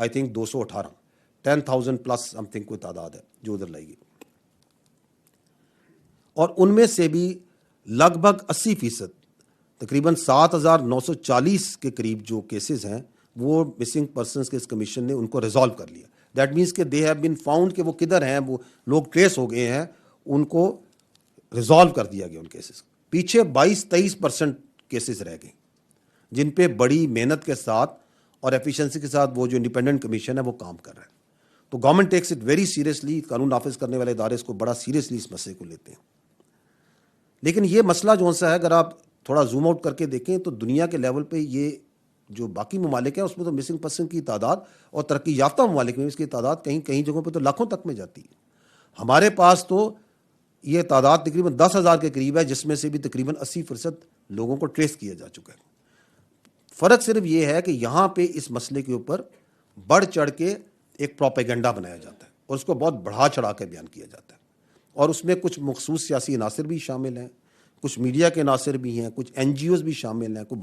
I think 218 10,000 plus some thing کوئی تعداد ہے جو ادھر لائی گئی, اور ان میں سے بھی لگ بھگ 80%, تقریباً 7,940 کے قریب جو کیسز ہیں وہ مسنگ پرسنس کے اس کمیشن نے ان کو ریزالو کر لیا. دیٹ مینس کہ دے ہیو بین فاؤنڈ کہ وہ کدھر ہیں, وہ لوگ ٹریس ہو گئے ہیں, ان کو ریزالو کر دیا گیا ان کیسز. پیچھے 22-23% کیسز رہ گئے جن پہ بڑی محنت کے ساتھ اور ایفیشنسی کے ساتھ وہ جو انڈیپینڈنٹ کمیشن ہے وہ کام کر رہا ہے. تو government takes it very seriously, قانون نافذ کرنے والے ادارے اس کو بڑا سیریسلی اس مسئلے کو لیتے ہیں. لیکن یہ مسئلہ جو سا ہے, اگر آپ تھوڑا زوم آؤٹ کر کے دیکھیں تو دنیا کے لیول پہ یہ جو باقی ممالک ہیں اس میں تو مسنگ پرسن کی تعداد, اور ترقی یافتہ ممالک میں اس کی تعداد کہیں جگہوں پہ تو لاکھوں تک میں جاتی ہے. ہمارے پاس تو یہ تعداد تقریباً 10,000 کے قریب ہے, جس میں سے بھی تقریباً 80% لوگوں کو ٹریس کیا جا چکا ہے. فرق صرف یہ ہے کہ یہاں پہ اس مسئلے کے اوپر بڑھ چڑھ کے ایک پروپیگنڈا بنایا جاتا ہے اور اس کو بہت بڑھا چڑھا کے بیان کیا جاتا ہے, اور اس میں کچھ مخصوص سیاسی عناصر بھی شامل ہیں, کچھ میڈیا کے عناصر بھی ہیں, کچھ این جی اوز بھی شامل ہیں, کچھ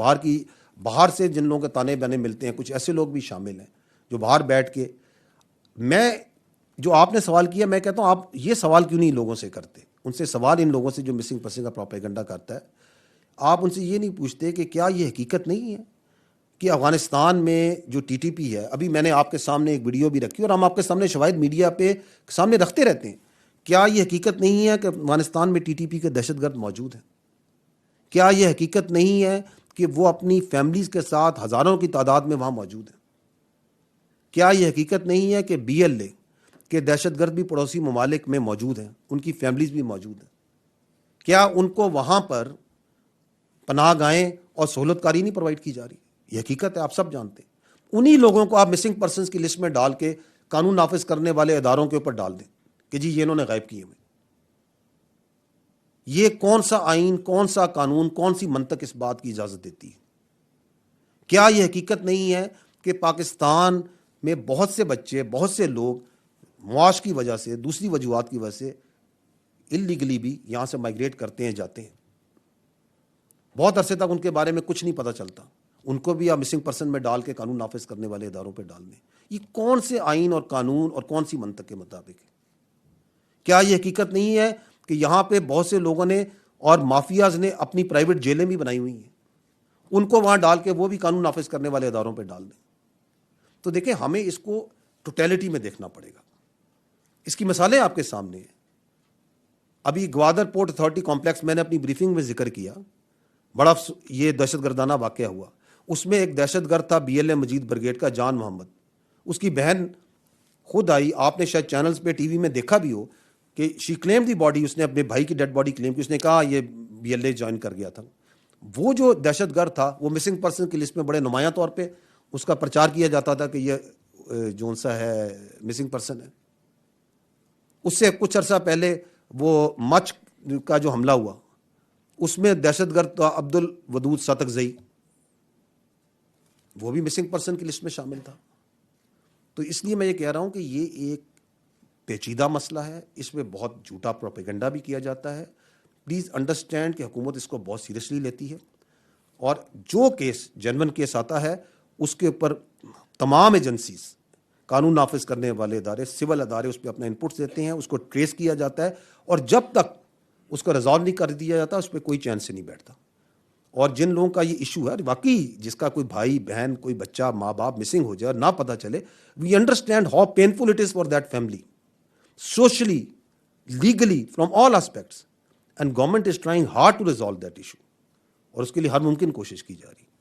باہر سے جن لوگوں کے تانے بانے ملتے ہیں, کچھ ایسے لوگ بھی شامل ہیں جو باہر بیٹھ کے. میں جو آپ نے سوال کیا, میں کہتا ہوں آپ یہ سوال کیوں نہیں لوگوں سے کرتے, ان سے سوال ان لوگوں سے جو مسنگ پرسن کا پروپیگنڈا کرتا ہے, آپ ان سے یہ نہیں پوچھتے کہ کیا یہ حقیقت نہیں ہے کہ افغانستان میں جو ٹی ٹی پی ہے, ابھی میں نے آپ کے سامنے ایک ویڈیو بھی رکھی اور ہم آپ کے سامنے شواہد میڈیا پہ سامنے رکھتے رہتے ہیں, کیا یہ حقیقت نہیں ہے کہ افغانستان میں ٹی ٹی پی کے دہشت گرد موجود ہیں؟ کیا یہ حقیقت نہیں ہے کہ وہ اپنی فیملیز کے ساتھ ہزاروں کی تعداد میں وہاں موجود ہیں؟ کیا یہ حقیقت نہیں ہے کہ بی ایل اے کے دہشت گرد بھی پڑوسی ممالک میں موجود ہیں, ان کی فیملیز بھی موجود ہیں؟ کیا ان کو وہاں پر پناہ گاہیں اور سہولت کاری نہیں پرووائڈ کی جا رہی؟ یہ حقیقت ہے, آپ سب جانتے ہیں. انہی لوگوں کو آپ مسنگ پرسنس کی لسٹ میں ڈال کے قانون نافذ کرنے والے اداروں کے اوپر ڈال دیں کہ جی یہ انہوں نے غائب کیے ہوئے. یہ کون سا آئین, کون سا قانون, کون سی منطق اس بات کی اجازت دیتی ہے؟ کیا یہ حقیقت نہیں ہے کہ پاکستان میں بہت سے بچے, بہت سے لوگ معاش کی وجہ سے, دوسری وجوہات کی وجہ سے اللیگلی بھی یہاں سے مائگریٹ کرتے ہیں, جاتے ہیں, بہت عرصے تک ان کے بارے میں کچھ نہیں پتہ چلتا, ان کو بھی آپ مسنگ پرسن میں ڈال کے قانون نافذ کرنے والے اداروں پہ ڈال دیں. یہ کون سے آئین اور قانون اور کون سی منطق کے مطابق ہے؟ کیا یہ حقیقت نہیں ہے کہ یہاں پہ بہت سے لوگوں نے اور مافیاز نے اپنی پرائیویٹ جیلیں بھی بنائی ہوئی ہیں, ان کو وہاں ڈال کے وہ بھی قانون نافذ کرنے والے اداروں پہ ڈال دیں؟ تو دیکھیں, ہمیں اس کو ٹوٹیلٹی میں دیکھنا پڑے گا. اس کی مثالیں آپ کے سامنے ہیں. ابھی گوادر پورٹ اتھارٹی کمپلیکس میں نے اپنی بریفنگ میں ذکر کیا, بڑا یہ دہشت گردانہ واقعہ ہوا. اس میں ایک دہشت گرد تھا B L A Majeed brigade کا, جان محمد. اس کی بہن خود آئی, آپ نے شاید چینلز پہ ٹی وی میں دیکھا بھی ہو کہ شی کلیم دی باڈی, اس نے اپنے بھائی کی ڈیڈ باڈی کلیم کی, اس نے کہا یہ بی ایل اے جوائن کر گیا تھا. وہ جو دہشت گرد تھا وہ مسنگ پرسن کی لسٹ میں بڑے نمایاں طور پہ اس کا پرچار کیا جاتا تھا کہ یہ جون سا ہے مسنگ پرسن ہے. اس سے کچھ عرصہ پہلے وہ مچ کا جو حملہ ہوا اس میں دہشت گرد تھا عبد الودود ساتکزئی, وہ بھی مسنگ پرسن کی لسٹ میں شامل تھا. تو اس لیے میں یہ کہہ رہا ہوں کہ یہ ایک پیچیدہ مسئلہ ہے, اس میں بہت جھوٹا پروپیگنڈا بھی کیا جاتا ہے. پلیز انڈرسٹینڈ کہ حکومت اس کو بہت سیریسلی لیتی ہے, اور جو کیس جینون کیس آتا ہے اس کے اوپر تمام ایجنسیز, قانون نافذ کرنے والے ادارے, سول ادارے اس پہ اپنا انپٹس دیتے ہیں, اس کو ٹریس کیا جاتا ہے, اور جب تک اس کو ریزالو نہیں کر دیا جاتا اس پہ کوئی چین سے نہیں بیٹھتا. اور جن لوگوں کا یہ ایشو ہے, واقعی جس کا کوئی بھائی بہن, کوئی بچہ, ماں باپ مسنگ ہو جائے اور نہ پتہ چلے, we understand how painful it is for that family, socially, legally, from all aspects, and government is trying hard to resolve that issue, اور اس کے لیے ہر ممکن کوشش کی جا رہی ہے.